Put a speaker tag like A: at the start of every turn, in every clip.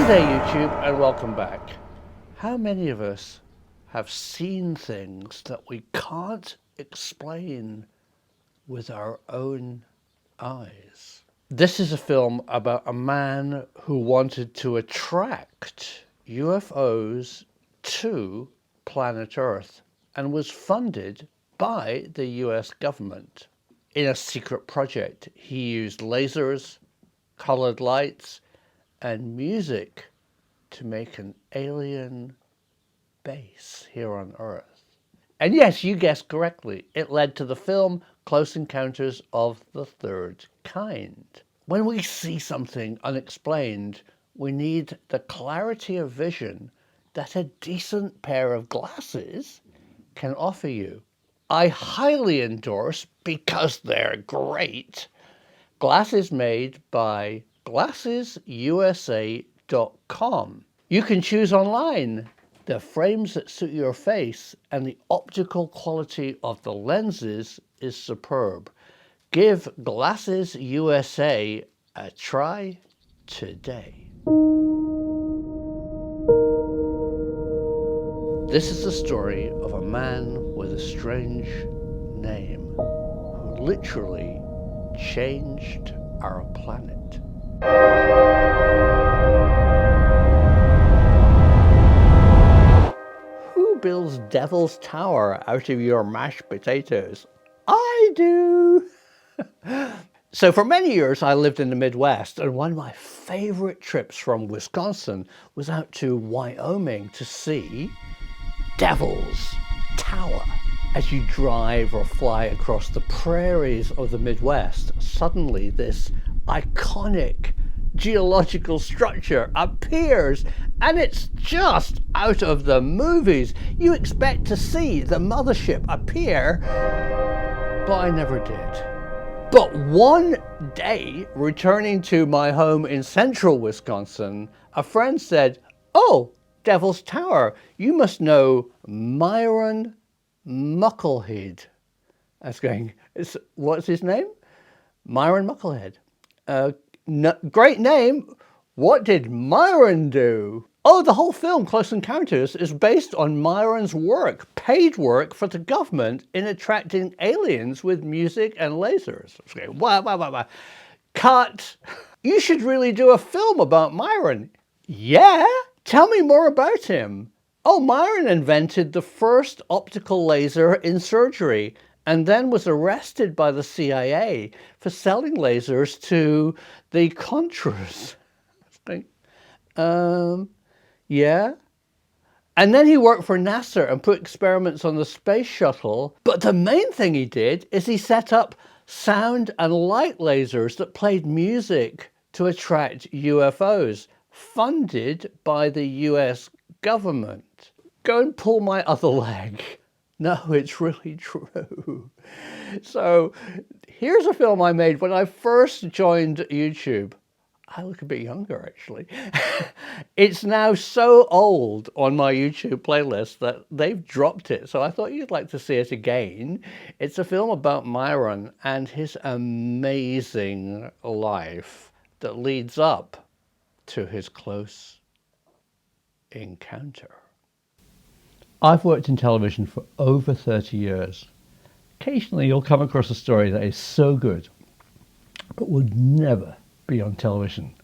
A: Hey there YouTube, and welcome back. How many of us have seen things that we can't explain with our own eyes? This is a film about a man who wanted to attract UFOs to planet Earth and was funded by the US government. In a secret project, he used lasers, colored lights, and music to make an alien base here on Earth. And yes, you guessed correctly, it led to the film Close Encounters of the Third Kind. When we see something unexplained, we need the clarity of vision that a decent pair of glasses can offer you. I highly endorse, because they're great, glasses made by glassesusa.com. You can choose online the frames that suit your face, and the optical quality of the lenses is superb. Give Glasses USA a try today. This is the story of a man with a strange name who literally changed our planet. Who builds Devil's Tower out of your mashed potatoes? I do! So for many years I lived in the Midwest, and one of my favorite trips from Wisconsin was out to Wyoming to see Devil's Tower. As you drive or fly across the prairies of the Midwest, suddenly this iconic geological structure appears, and it's just out of the movies. You expect to see the mothership appear, but I never did. But one day, returning to my home in central Wisconsin, a friend said, "Oh, Devil's Tower, you must know Myron Mucklehead." I was going, what's his name? Myron Mucklehead. Great name. What did Myron do? Oh, the whole film, Close Encounters, is based on Myron's work, paid work for the government in attracting aliens with music and lasers. I was going, wow. Cut. You should really do a film about Myron. Yeah? Tell me more about him. Oh, Myron invented the first optical laser in surgery and then was arrested by the CIA for selling lasers to the Contras. Yeah? And then he worked for NASA and put experiments on the space shuttle. But the main thing he did is he set up sound and light lasers that played music to attract UFOs, funded by the US government. Go and pull my other leg. No, it's really true. So here's a film I made when I first joined YouTube. I look a bit younger, actually. It's now so old on my YouTube playlist that they've dropped it. So I thought you'd like to see it again. It's a film about Myron and his amazing life that leads up to his close encounter. I've worked in television for over 30 years. Occasionally you'll come across a story that is so good, but would never be on television.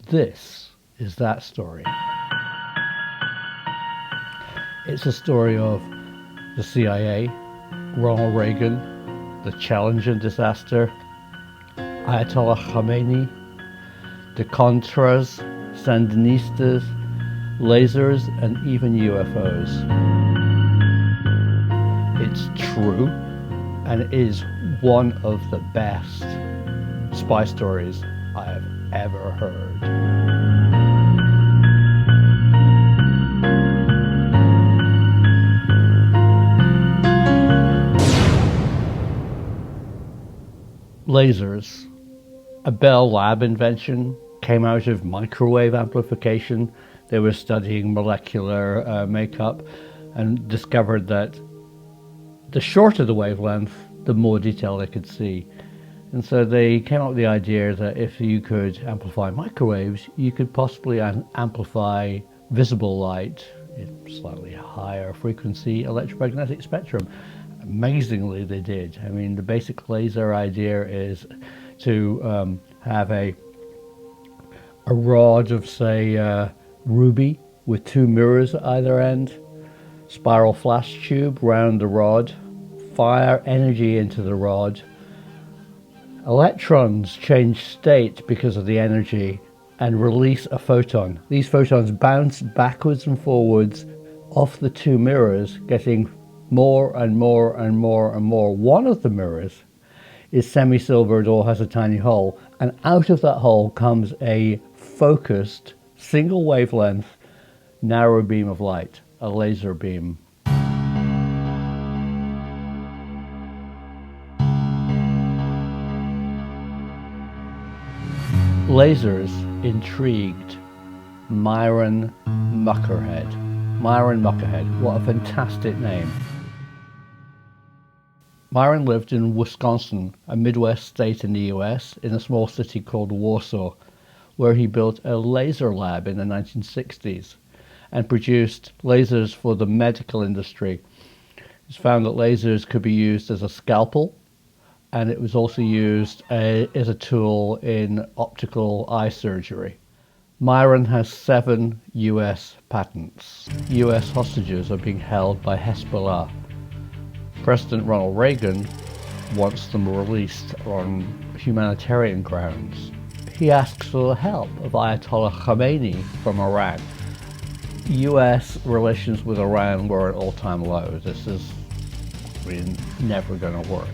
A: This is that story. It's a story of the CIA, Ronald Reagan, the Challenger disaster, Ayatollah Khomeini, the Contras, Sandinistas, lasers, and even UFOs. It's true, and it is one of the best spy stories I have ever heard. Lasers, a Bell Lab invention, came out of microwave amplification. They were studying molecular makeup and discovered that the shorter the wavelength, the more detail they could see. And so they came up with the idea that if you could amplify microwaves, you could possibly amplify visible light in slightly higher frequency electromagnetic spectrum. Amazingly, they did. I mean, the basic laser idea is to have a rod of, say, ruby with two mirrors at either end, spiral flash tube round the rod, fire energy into the rod. Electrons change state because of the energy and release a photon. These photons bounce backwards and forwards off the two mirrors, getting more and more and more and more. One of the mirrors is semi-silvered or has a tiny hole, and out of that hole comes a focused, single wavelength, narrow beam of light, a laser beam. Lasers intrigued Myron Muckerhead. Myron Muckerhead, what a fantastic name. Myron lived in Wisconsin, a Midwest state in the US, in a small city called Warsaw, where he built a laser lab in the 1960s and produced lasers for the medical industry. It's found that lasers could be used as a scalpel, and it was also used as a tool in optical eye surgery. Myron has 7 US patents. US hostages are being held by Hezbollah. President Ronald Reagan wants them released on humanitarian grounds. He asks for the help of Ayatollah Khomeini from Iran. US relations with Iran were at all-time low. This is never going to work.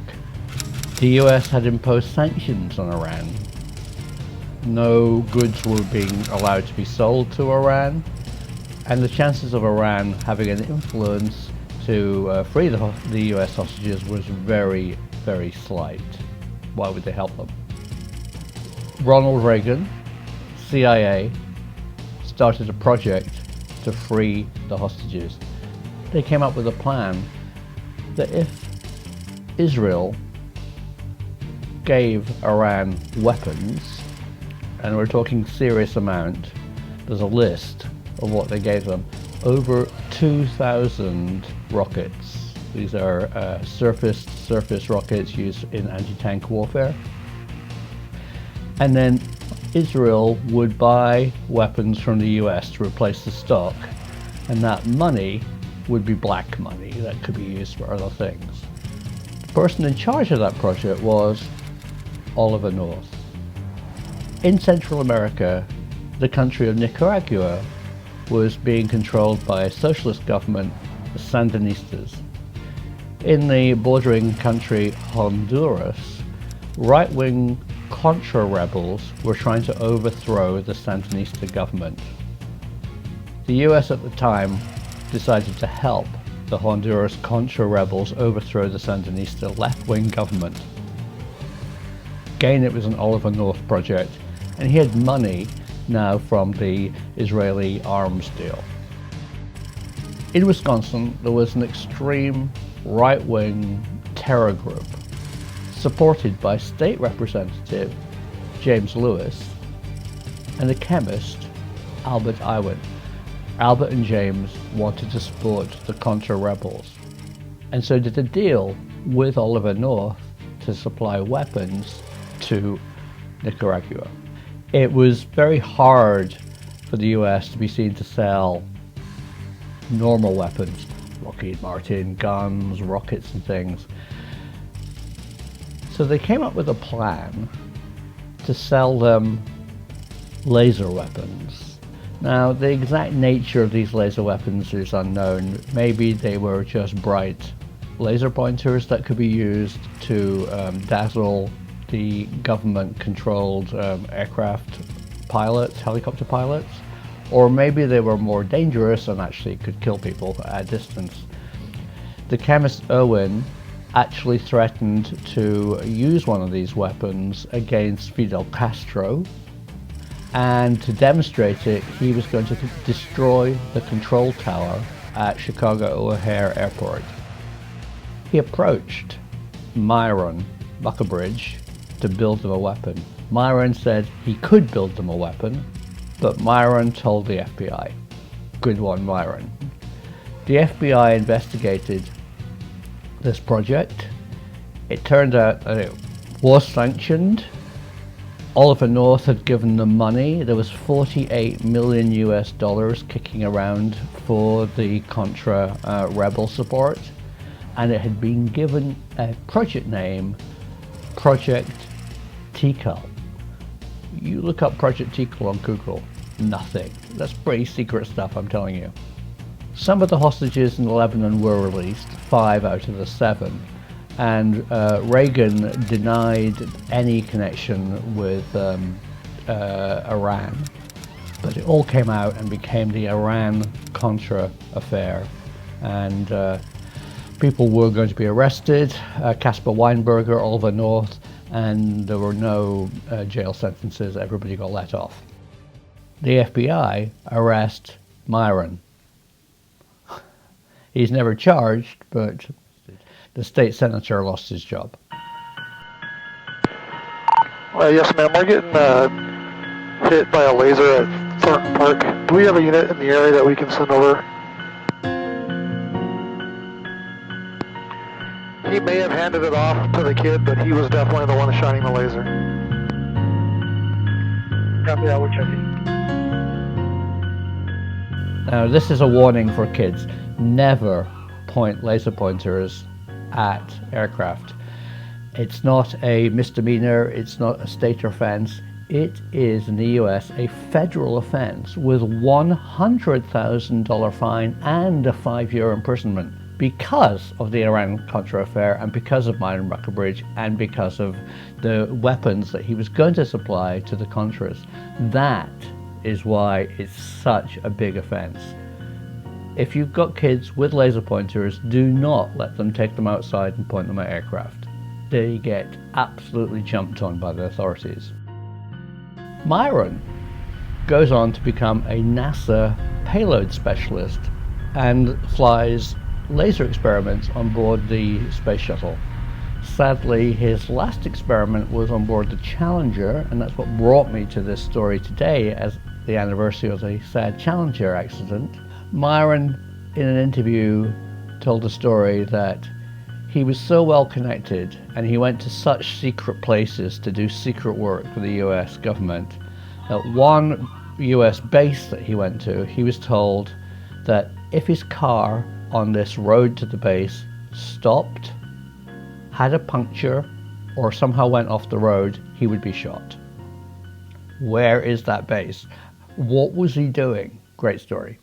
A: The US had imposed sanctions on Iran. No goods were being allowed to be sold to Iran, and the chances of Iran having an influence to free the US hostages was very, very slight. Why would they help them? Ronald Reagan, CIA, started a project to free the hostages. They came up with a plan that if Israel gave Iran weapons, and we're talking serious amount, there's a list of what they gave them, over 2,000 rockets. These are surface rockets used in anti-tank warfare. And then Israel would buy weapons from the US to replace the stock, and that money would be black money that could be used for other things. The person in charge of that project was Oliver North. In Central America, the country of Nicaragua was being controlled by a socialist government, the Sandinistas. In the bordering country Honduras, right-wing Contra rebels were trying to overthrow the Sandinista government. The US at the time decided to help the Honduras Contra rebels overthrow the Sandinista left-wing government. Again, it was an Oliver North project, and he had money now from the Israeli arms deal. In Wisconsin, there was an extreme right-wing terror group supported by State Representative James Lewis and the chemist Albert Iwan. Albert and James wanted to support the Contra rebels, and so did a deal with Oliver North to supply weapons to Nicaragua. It was very hard for the US to be seen to sell normal weapons, Lockheed Martin, guns, rockets and things. So they came up with a plan to sell them laser weapons. Now, the exact nature of these laser weapons is unknown. Maybe they were just bright laser pointers that could be used to dazzle the government-controlled aircraft pilots, helicopter pilots, or maybe they were more dangerous and actually could kill people at a distance. The chemist Irwin actually threatened to use one of these weapons against Fidel Castro, and to demonstrate it, he was going to destroy the control tower at Chicago O'Hare Airport. He approached Myron Muckerbridge to build them a weapon. Myron said he could build them a weapon, but Myron told the FBI. Good one, Myron. The FBI investigated this project. It turned out that it was sanctioned. Oliver North had given them money. There was 48 million US dollars kicking around for the Contra rebel support, and it had been given a project name, Project Tikal. You look up Project Tikal on Google, nothing. That's pretty secret stuff, I'm telling you. Some of the hostages in Lebanon were released, 5 out of the 7. And Reagan denied any connection with Iran, but it all came out and became the Iran-Contra affair, and people were going to be arrested, Caspar Weinberger, Oliver North, and there were no jail sentences. Everybody got let off. The FBI arrest Myron. He's never charged, but the state senator lost his job.
B: Yes, ma'am. We're getting hit by a laser at Thornton Park. Do we have a unit in the area that we can send over? He may have handed it off to the kid, but he was definitely the one shining the laser. Copy that, we're checking.
A: Now, this is a warning for kids. Never point laser pointers at aircraft. It's not a misdemeanor, it's not a state offense. It is in the US a federal offense with $100,000 fine and a 5-year imprisonment because of the Iran-Contra affair and because of Myron Breckinridge and because of the weapons that he was going to supply to the Contras. That is why it's such a big offense. If you've got kids with laser pointers, do not let them take them outside and point them at aircraft. They get absolutely jumped on by the authorities. Myron goes on to become a NASA payload specialist and flies laser experiments on board the space shuttle. Sadly, his last experiment was on board the Challenger, and that's what brought me to this story today as the anniversary of the sad Challenger accident. Myron, in an interview, told the story that he was so well connected and he went to such secret places to do secret work for the US government that one US base that he went to, he was told that if his car on this road to the base stopped, had a puncture, or somehow went off the road, he would be shot. Where is that base? What was he doing? Great story.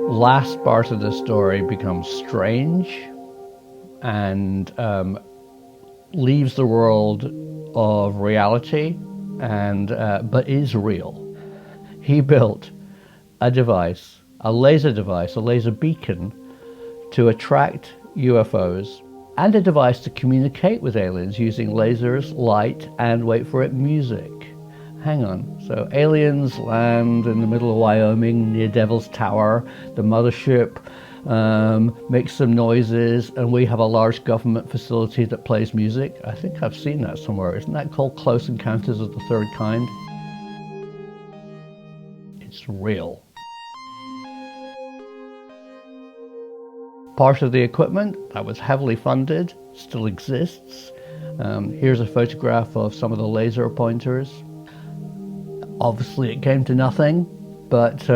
A: Last part of the story becomes strange and leaves the world of reality, and but is real. He built a device, a laser beacon to attract UFOs, and a device to communicate with aliens using lasers, light, and wait for it, music. Hang on, so aliens land in the middle of Wyoming near Devil's Tower, the mothership makes some noises, and we have a large government facility that plays music. I think I've seen that somewhere. Isn't that called Close Encounters of the Third Kind? It's real. Part of the equipment that was heavily funded still exists. Here's a photograph of some of the laser pointers. Obviously it came to nothing, but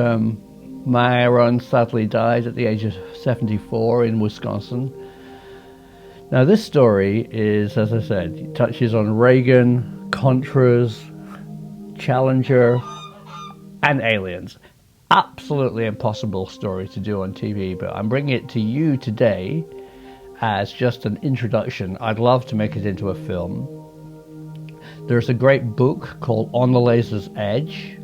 A: Myron sadly died at the age of 74 in Wisconsin. Now this story is, as I said, it touches on Reagan, Contras, Challenger, and aliens. Absolutely impossible story to do on TV, but I'm bringing it to you today as just an introduction. I'd love to make it into a film. There's a great book called On the Laser's Edge.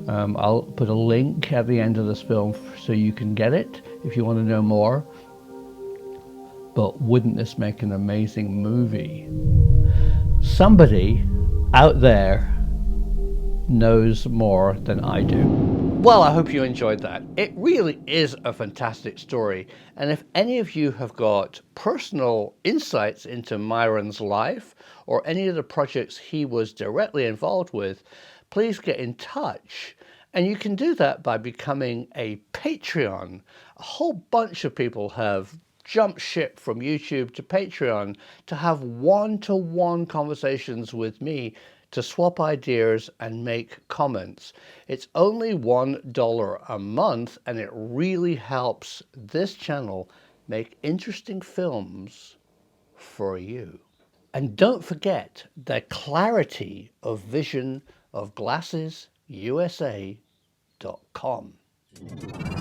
A: I'll put a link at the end of this film so you can get it if you want to know more. But wouldn't this make an amazing movie? Somebody out there knows more than I do. Well, I hope you enjoyed that. It really is a fantastic story. And if any of you have got personal insights into Myron's life or any of the projects he was directly involved with, please get in touch. And you can do that by becoming a Patreon. A whole bunch of people have jumped ship from YouTube to Patreon to have one-to-one conversations with me to swap ideas and make comments. It's only $1 a month, and it really helps this channel make interesting films for you. And don't forget the clarity of vision of GlassesUSA.com.